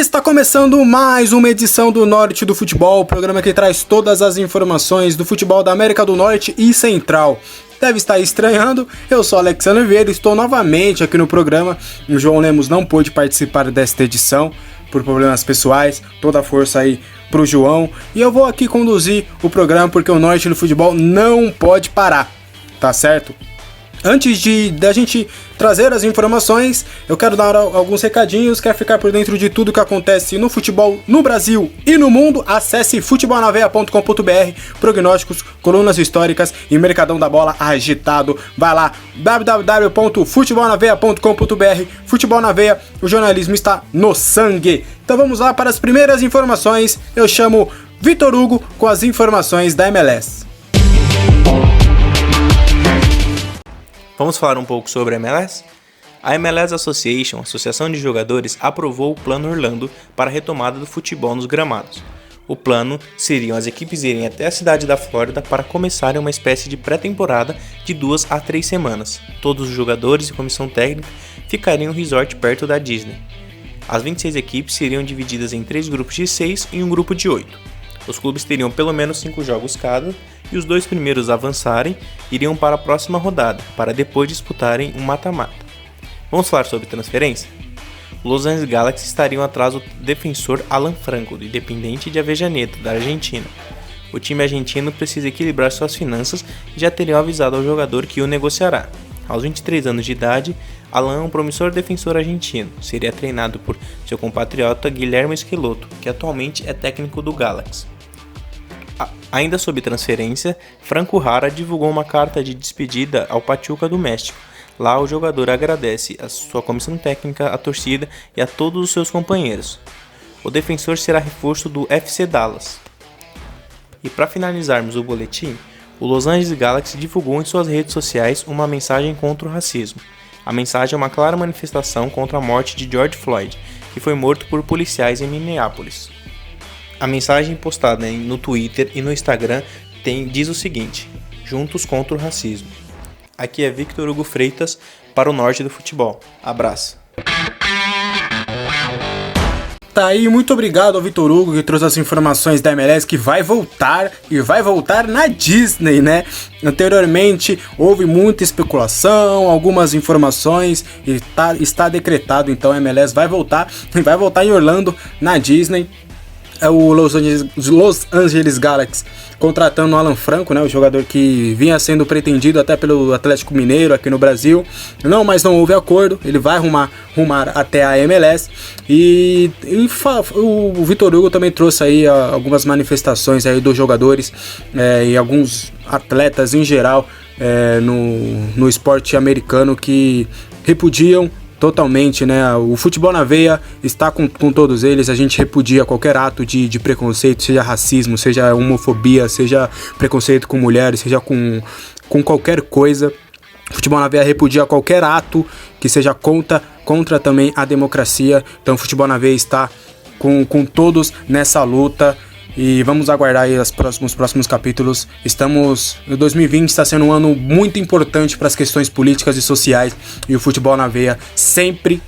Está começando mais uma edição do Norte do Futebol, o programa que traz todas as informações do futebol da América do Norte e Central. Deve estar estranhando, eu sou Alexandre Vieira, estou novamente aqui no programa. O João Lemos não pôde participar desta edição por problemas pessoais, toda a força aí pro João. E eu vou aqui conduzir o programa porque o Norte do Futebol não pode parar, tá certo? Antes da gente trazer as informações, eu quero dar alguns recadinhos. Quer ficar por dentro de tudo que acontece no futebol no Brasil e no mundo? Acesse futebolnaveia.com.br, prognósticos, colunas históricas e mercadão da bola agitado. Vai lá, www.futebolnaveia.com.br. Futebol na Veia, o jornalismo está no sangue. Então vamos lá para as primeiras informações. Eu chamo Vitor Hugo com as informações da MLS. Vamos falar um pouco sobre a MLS? A MLS Association, Associação de Jogadores, aprovou o Plano Orlando para a retomada do futebol nos gramados. O plano seriam as equipes irem até a cidade da Flórida para começarem uma espécie de pré-temporada de 2 a 3 semanas. Todos os jogadores e comissão técnica ficariam em um resort perto da Disney. As 26 equipes seriam divididas em 3 grupos de 6 e um grupo de 8. Os clubes teriam pelo menos 5 jogos cada, e os 2 primeiros a avançarem iriam para a próxima rodada, para depois disputarem um mata-mata. Vamos falar sobre transferência? O Los Angeles Galaxy estariam atrás do defensor Alan Franco, do Independiente de Avejaneda, da Argentina. O time argentino precisa equilibrar suas finanças e já teriam avisado ao jogador que o negociará. Aos 23 anos de idade, Alan é um promissor defensor argentino. Seria treinado por seu compatriota Guilherme Schelotto, que atualmente é técnico do Galaxy. Ainda sob transferência, Franco Jara divulgou uma carta de despedida ao Pachuca do México. Lá o jogador agradece a sua comissão técnica, a torcida e a todos os seus companheiros. O defensor será reforço do FC Dallas. E para finalizarmos o boletim, o Los Angeles Galaxy divulgou em suas redes sociais uma mensagem contra o racismo. A mensagem é uma clara manifestação contra a morte de George Floyd, que foi morto por policiais em Minneapolis. A mensagem postada no Twitter e no Instagram diz o seguinte: juntos contra o racismo. Aqui é Victor Hugo Freitas para o Norte do Futebol. Abraço. Tá aí, muito obrigado ao Vitor Hugo que trouxe as informações da MLS, que vai voltar e vai voltar na Disney, né? Anteriormente houve muita especulação, algumas informações e está decretado, então a MLS vai voltar em Orlando, na Disney. É o Los Angeles Galaxy contratando o Alan Franco, né, o jogador que vinha sendo pretendido até pelo Atlético Mineiro aqui no Brasil. Mas não houve acordo, ele vai rumar até a MLS. E o Vitor Hugo também trouxe aí algumas manifestações aí dos jogadores e alguns atletas em geral no esporte americano que repudiam totalmente, né? O Futebol na Veia está com todos eles. A gente repudia qualquer ato de preconceito, seja racismo, seja homofobia, seja preconceito com mulheres, seja com qualquer coisa. O Futebol na Veia repudia qualquer ato que seja contra também a democracia. Então o Futebol na Veia está com todos nessa luta. E vamos aguardar aí os próximos capítulos. O 2020 está sendo um ano muito importante para as questões políticas e sociais. E o Futebol na Veia sempre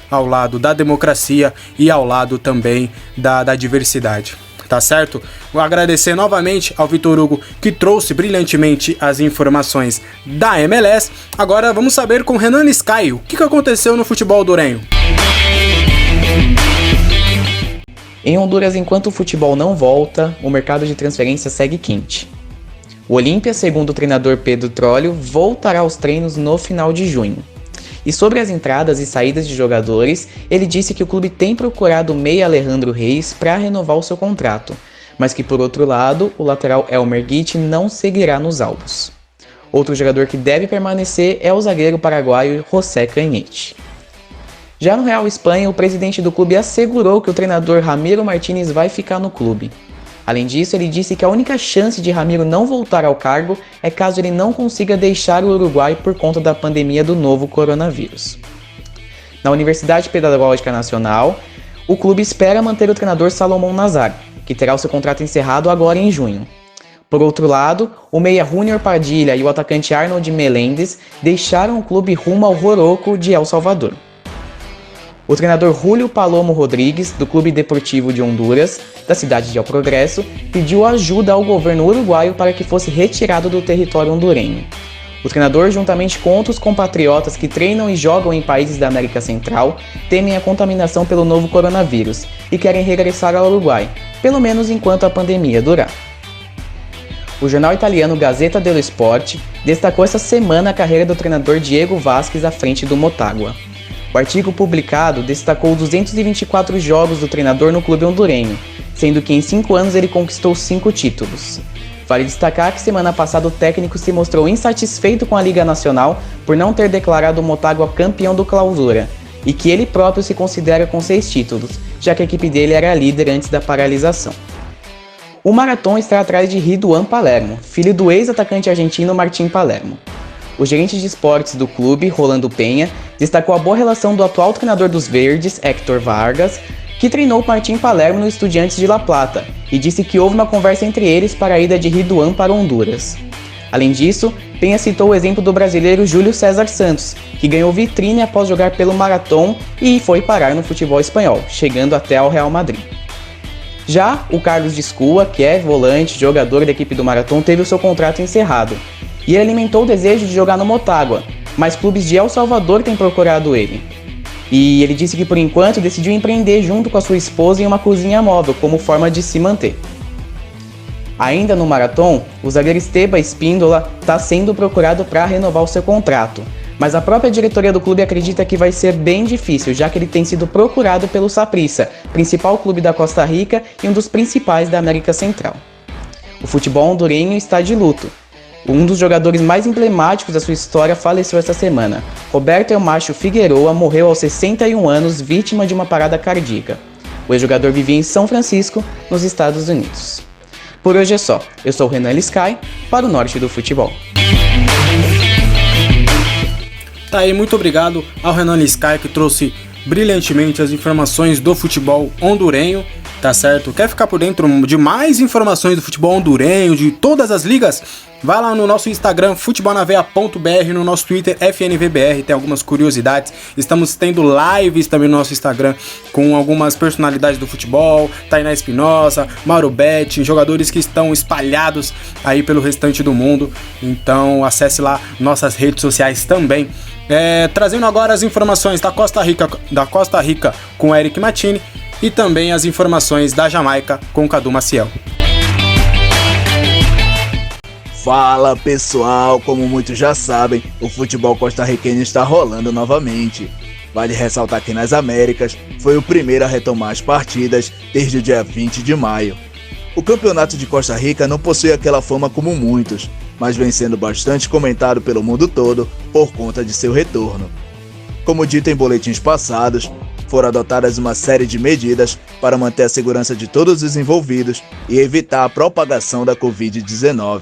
ao lado da democracia e ao lado também da diversidade. Tá certo? Vou agradecer novamente ao Vitor Hugo que trouxe brilhantemente as informações da MLS. Agora vamos saber com Renan Sky o que aconteceu no futebol hondurenho. Em Honduras, enquanto o futebol não volta, o mercado de transferência segue quente. O Olímpia, segundo o treinador Pedro Trollio, voltará aos treinos no final de junho. E sobre as entradas e saídas de jogadores, ele disse que o clube tem procurado o meia Alejandro Reis para renovar o seu contrato, mas que por outro lado, o lateral Elmer Guitt não seguirá nos alvos. Outro jogador que deve permanecer é o zagueiro paraguaio José Cañete. Já no Real Espanha, o presidente do clube assegurou que o treinador Ramiro Martínez vai ficar no clube. Além disso, ele disse que a única chance de Ramiro não voltar ao cargo é caso ele não consiga deixar o Uruguai por conta da pandemia do novo coronavírus. Na Universidade Pedagógica Nacional, o clube espera manter o treinador Salomão Nazar, que terá o seu contrato encerrado agora em junho. Por outro lado, o meia Júnior Padilha e o atacante Arnold Meléndez deixaram o clube rumo ao Joroco de El Salvador. O treinador Julio Palomo Rodrigues, do Clube Deportivo de Honduras, da cidade de El Progresso, pediu ajuda ao governo uruguaio para que fosse retirado do território hondurenho. O treinador, juntamente com outros compatriotas que treinam e jogam em países da América Central, temem a contaminação pelo novo coronavírus e querem regressar ao Uruguai, pelo menos enquanto a pandemia durar. O jornal italiano Gazzetta dello Sport destacou essa semana a carreira do treinador Diego Vázquez à frente do Motagua. O artigo publicado destacou 224 jogos do treinador no clube hondurenho, sendo que em 5 anos ele conquistou 5 títulos. Vale destacar que semana passada o técnico se mostrou insatisfeito com a Liga Nacional por não ter declarado o Motagua campeão do Clausura, e que ele próprio se considera com 6 títulos, já que a equipe dele era líder antes da paralisação. O Marathon está atrás de Riduan Palermo, filho do ex-atacante argentino Martín Palermo. O gerente de esportes do clube, Rolando Penha, destacou a boa relação do atual treinador dos Verdes, Héctor Vargas, que treinou Martín Palermo no Estudiantes de La Plata, e disse que houve uma conversa entre eles para a ida de Riduan para Honduras. Além disso, Penha citou o exemplo do brasileiro Júlio César Santos, que ganhou vitrine após jogar pelo Marathon e foi parar no futebol espanhol, chegando até ao Real Madrid. Já o Carlos Discua, que é volante, jogador da equipe do Marathon, teve o seu contrato encerrado, e ele alimentou o desejo de jogar no Motagua, mas clubes de El Salvador têm procurado ele. E ele disse que por enquanto decidiu empreender junto com a sua esposa em uma cozinha móvel como forma de se manter. Ainda no Marathon, o zagueiro Esteban Espíndola está sendo procurado para renovar o seu contrato, mas a própria diretoria do clube acredita que vai ser bem difícil, já que ele tem sido procurado pelo Saprissa, principal clube da Costa Rica e um dos principais da América Central. O futebol hondurenho está de luto. Um dos jogadores mais emblemáticos da sua história faleceu esta semana. Roberto Elmacho Figueroa morreu aos 61 anos, vítima de uma parada cardíaca. O ex-jogador vivia em São Francisco, nos Estados Unidos. Por hoje é só. Eu sou o Renan Liscay, para o Norte do Futebol. Tá aí, muito obrigado ao Renan Liscay, que trouxe brilhantemente as informações do futebol hondurenho, tá certo? Quer ficar por dentro de mais informações do futebol hondurenho, de todas as ligas? Vai lá no nosso Instagram, futebolnaveia.br, no nosso Twitter, FNVBR, tem algumas curiosidades. Estamos tendo lives também no nosso Instagram com algumas personalidades do futebol, Tainá Espinosa, Mauro Betti, jogadores que estão espalhados aí pelo restante do mundo. Então acesse lá nossas redes sociais também. Trazendo agora as informações da Costa Rica com Eric Matini e também as informações da Jamaica com Cadu Maciel. Fala pessoal, como muitos já sabem, o futebol costarriquenho está rolando novamente. Vale ressaltar que nas Américas foi o primeiro a retomar as partidas desde o dia 20 de maio. O campeonato de Costa Rica não possui aquela fama como muitos, mas vem sendo bastante comentado pelo mundo todo por conta de seu retorno. Como dito em boletins passados, foram adotadas uma série de medidas para manter a segurança de todos os envolvidos e evitar a propagação da Covid-19.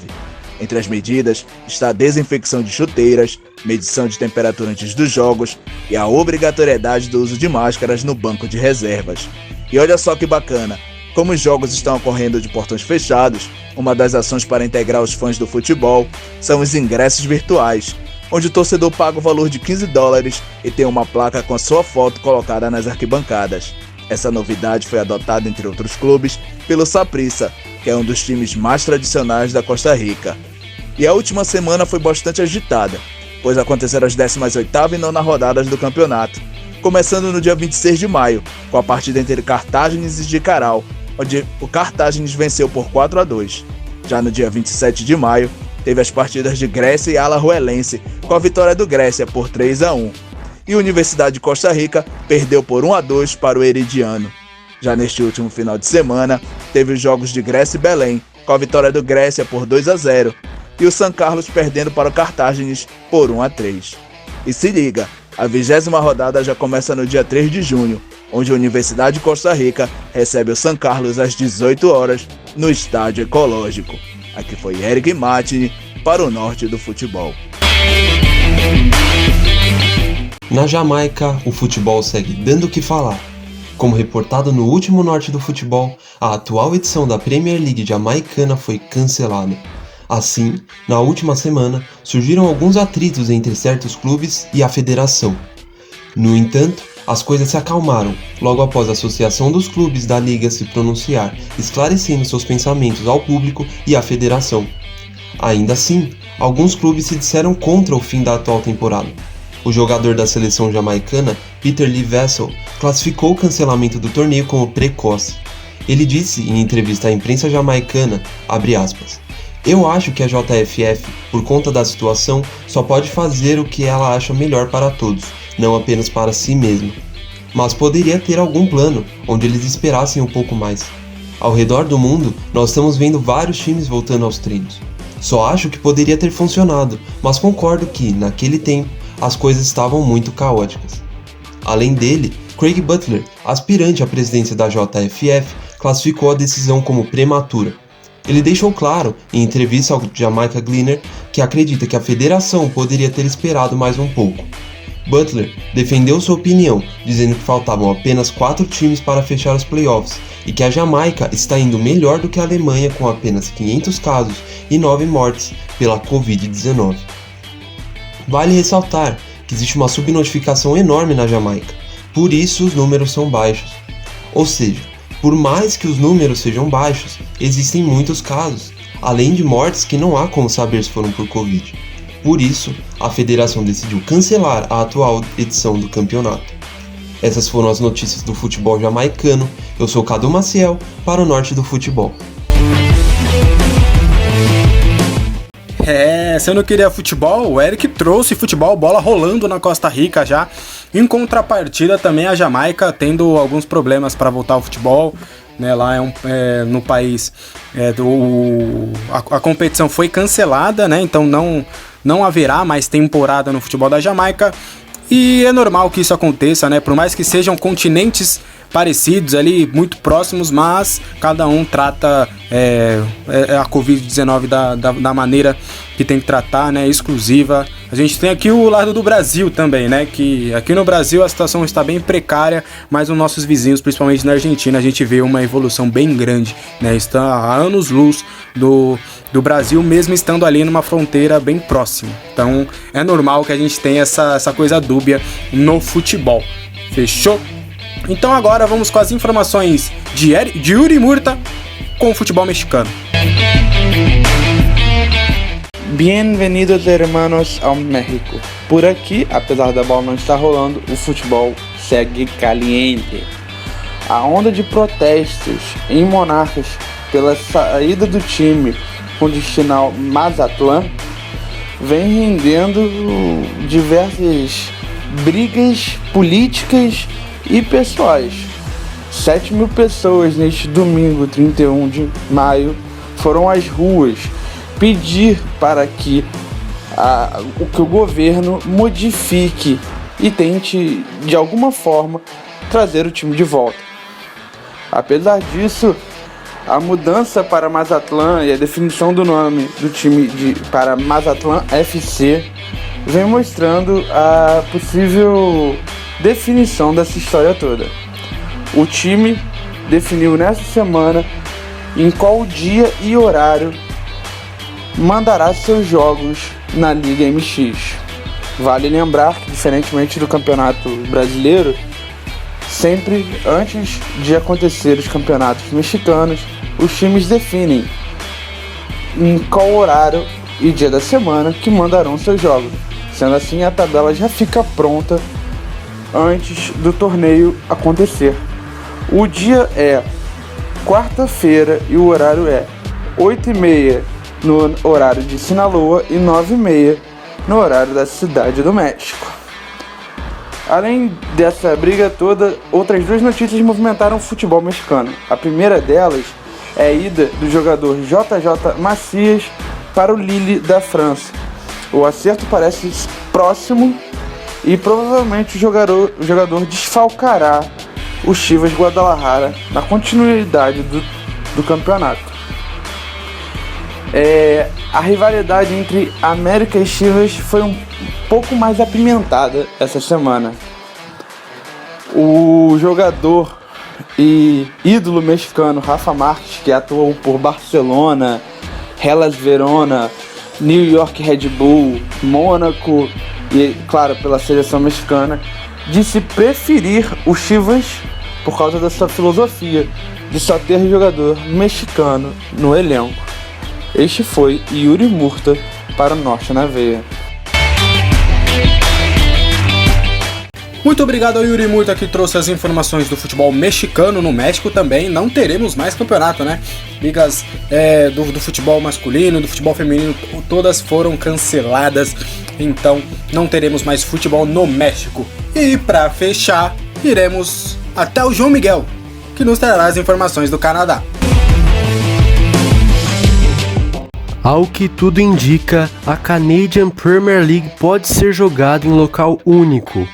Entre as medidas está a desinfecção de chuteiras, medição de temperatura antes dos jogos e a obrigatoriedade do uso de máscaras no banco de reservas. E olha só que bacana, como os jogos estão ocorrendo de portões fechados, uma das ações para integrar os fãs do futebol são os ingressos virtuais, onde o torcedor paga o valor de $15 e tem uma placa com a sua foto colocada nas arquibancadas. Essa novidade foi adotada, entre outros clubes, pelo Saprissa, que é um dos times mais tradicionais da Costa Rica. E a última semana foi bastante agitada, pois aconteceram as 18ª e 9ª rodadas do campeonato, começando no dia 26 de maio, com a partida entre Cartágenes e Jicaral, onde o Cartágenes venceu por 4-2. Já no dia 27 de maio, teve as partidas de Grécia e Alajuelense, com a vitória do Grécia por 3-1. E a Universidade de Costa Rica perdeu por 1-2 para o Herediano. Já neste último final de semana, teve os jogos de Grécia e Belém, com a vitória do Grécia por 2-0, e o San Carlos perdendo para o Cartágenes por 1-3. E se liga, a 20ª rodada já começa no dia 3 de junho, onde a Universidade de Costa Rica recebe o San Carlos às 18 horas no Estádio Ecológico. Aqui foi Eric Matini para o Norte do Futebol. Na Jamaica, o futebol segue dando o que falar. Como reportado no último Norte do Futebol, a atual edição da Premier League jamaicana foi cancelada. Assim, na última semana, surgiram alguns atritos entre certos clubes e a federação. No entanto, As coisas se acalmaram logo após a Associação dos Clubes da Liga se pronunciar, esclarecendo seus pensamentos ao público e à federação. Ainda assim, alguns clubes se disseram contra o fim da atual temporada. O jogador da seleção jamaicana, Peter Lee Vessel, classificou o cancelamento do torneio como precoce. Ele disse em entrevista à imprensa jamaicana, abre aspas, "Eu acho que a JFF, por conta da situação, só pode fazer o que ela acha melhor para todos, não apenas para si mesma. Mas poderia ter algum plano, onde eles esperassem um pouco mais. Ao redor do mundo, nós estamos vendo vários times voltando aos treinos. Só acho que poderia ter funcionado, mas concordo que, naquele tempo, as coisas estavam muito caóticas." Além dele, Craig Butler, aspirante à presidência da JFF, classificou a decisão como prematura. Ele deixou claro, em entrevista ao Jamaica Gleaner, que acredita que a federação poderia ter esperado mais um pouco. Butler defendeu sua opinião, dizendo que faltavam apenas 4 times para fechar os playoffs e que a Jamaica está indo melhor do que a Alemanha com apenas 500 casos e 9 mortes pela Covid-19. Vale ressaltar que existe uma subnotificação enorme na Jamaica, por isso os números são baixos. Ou seja, por mais que os números sejam baixos, existem muitos casos, além de mortes que não há como saber se foram por Covid. Por isso, a federação decidiu cancelar a atual edição do campeonato. Essas foram as notícias do futebol jamaicano. Eu sou Cadu Maciel, para o Norte do Futebol. Se eu não queria futebol, o Eric trouxe futebol, bola rolando na Costa Rica já. Em contrapartida também a Jamaica tendo alguns problemas para voltar ao futebol, né? Lá no país a competição foi cancelada, né? Então não haverá mais temporada no futebol da Jamaica. E é normal que isso aconteça, né? Por mais que sejam continentes parecidos ali, muito próximos, mas cada um trata a Covid-19 da maneira que tem que tratar, né? Exclusiva. A gente tem aqui o lado do Brasil também, né? Que aqui no Brasil a situação está bem precária, mas nos nossos vizinhos, principalmente na Argentina, a gente vê uma evolução bem grande, né? Está a anos-luz do Brasil, mesmo estando ali numa fronteira bem próxima. Então é normal que a gente tenha essa coisa dúbia no futebol. Fechou? Então agora vamos com as informações de Yuri Murta com o futebol mexicano. Bienvenidos hermanos ao México. Por aqui, apesar da bola não estar rolando, o futebol segue caliente. A onda de protestos em Monarcas pela saída do time com destino ao Mazatlán vem rendendo diversas brigas políticas e pessoais. 7.000 pessoas neste domingo 31 de maio foram às ruas pedir para que o governo modifique e tente de alguma forma trazer o time de volta. Apesar disso, a mudança para Mazatlán e a definição do nome do time para Mazatlán FC vem mostrando a possível definição dessa história toda. O time definiu nessa semana em qual dia e horário mandará seus jogos na Liga MX. Vale lembrar que, diferentemente do Campeonato Brasileiro, sempre antes de acontecer os campeonatos mexicanos, os times definem em qual horário e dia da semana que mandarão seus jogos. Sendo assim, a tabela já fica pronta antes do torneio acontecer. O dia é quarta-feira e o horário é 8h30 no horário de Sinaloa e 9h30 no horário da Cidade do México. Além dessa briga toda, outras duas notícias movimentaram o futebol mexicano. A primeira delas é a ida do jogador JJ Macias para o Lille da França. O acerto parece próximo e provavelmente o jogador desfalcará o Chivas Guadalajara na continuidade do campeonato. A rivalidade entre América e Chivas foi um pouco mais apimentada essa semana. O jogador e ídolo mexicano Rafa Márquez, que atuou por Barcelona, Hellas Verona, New York Red Bull, Mônaco e, claro, pela seleção mexicana, disse preferir o Chivas por causa da sua filosofia de só ter jogador mexicano no elenco. Este foi Yuri Murta para o Norte na Veia. Muito obrigado ao Yuri Murta que trouxe as informações do futebol mexicano. No México também não teremos mais campeonato, né? Ligas do futebol masculino, do futebol feminino, todas foram canceladas. Então não teremos mais futebol no México. E para fechar, iremos até o João Miguel, que nos trará as informações do Canadá. Ao que tudo indica, a Canadian Premier League pode ser jogada em local único.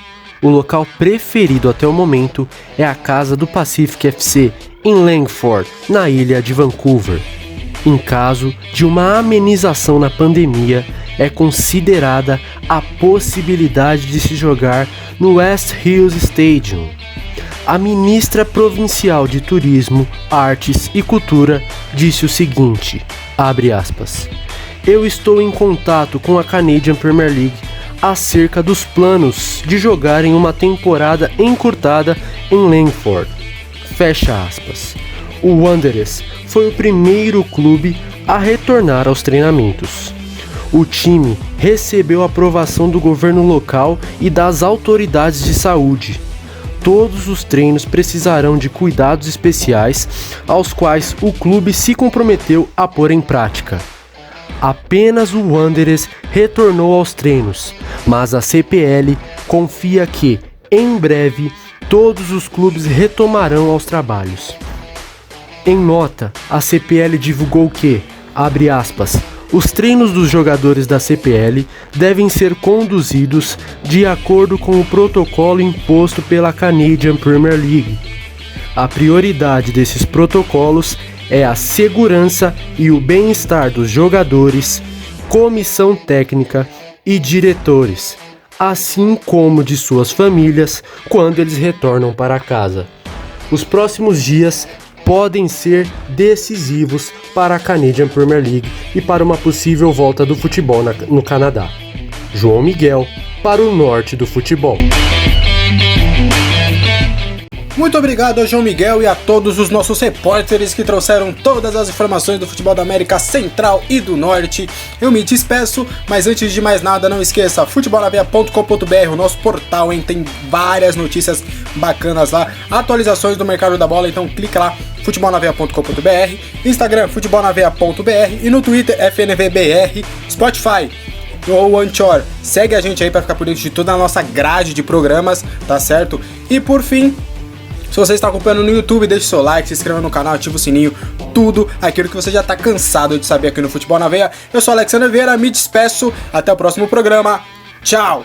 O local preferido até o momento é a casa do Pacific FC, em Langford, na ilha de Vancouver. Em caso de uma amenização na pandemia, é considerada a possibilidade de se jogar no West Hills Stadium. A ministra provincial de Turismo, Artes e Cultura disse o seguinte, abre aspas, eu estou em contato com a Canadian Premier League acerca dos planos de jogar em uma temporada encurtada em Langford. Fecha aspas. O Wanderers foi o primeiro clube a retornar aos treinamentos. O time recebeu a aprovação do governo local e das autoridades de saúde. Todos os treinos precisarão de cuidados especiais, aos quais o clube se comprometeu a pôr em prática. Apenas o Wanderers retornou aos treinos, mas a CPL confia que, em breve, todos os clubes retomarão aos trabalhos. Em nota, a CPL divulgou que, abre aspas, os treinos dos jogadores da CPL devem ser conduzidos de acordo com o protocolo imposto pela Canadian Premier League. A prioridade desses protocolos é a segurança e o bem-estar dos jogadores, comissão técnica e diretores, assim como de suas famílias quando eles retornam para casa. Os próximos dias podem ser decisivos para a Canadian Premier League e para uma possível volta do futebol no Canadá. João Miguel, para o Norte do Futebol. Muito obrigado a João Miguel e a todos os nossos repórteres que trouxeram todas as informações do futebol da América Central e do Norte. Eu me despeço, mas antes de mais nada, não esqueça, futebolnavea.com.br, o nosso portal, hein? Tem várias notícias bacanas lá, atualizações do mercado da bola, então clica lá, futebolnavea.com.br, Instagram, futebolnavea.br e no Twitter, FNVBR, Spotify ou Anchor. Segue a gente aí para ficar por dentro de toda a nossa grade de programas, tá certo? E por fim, se você está acompanhando no YouTube, deixe seu like, se inscreva no canal, ativa o sininho, tudo aquilo que você já está cansado de saber aqui no Futebol na Veia. Eu sou Alexandre Vieira, me despeço, até o próximo programa, tchau!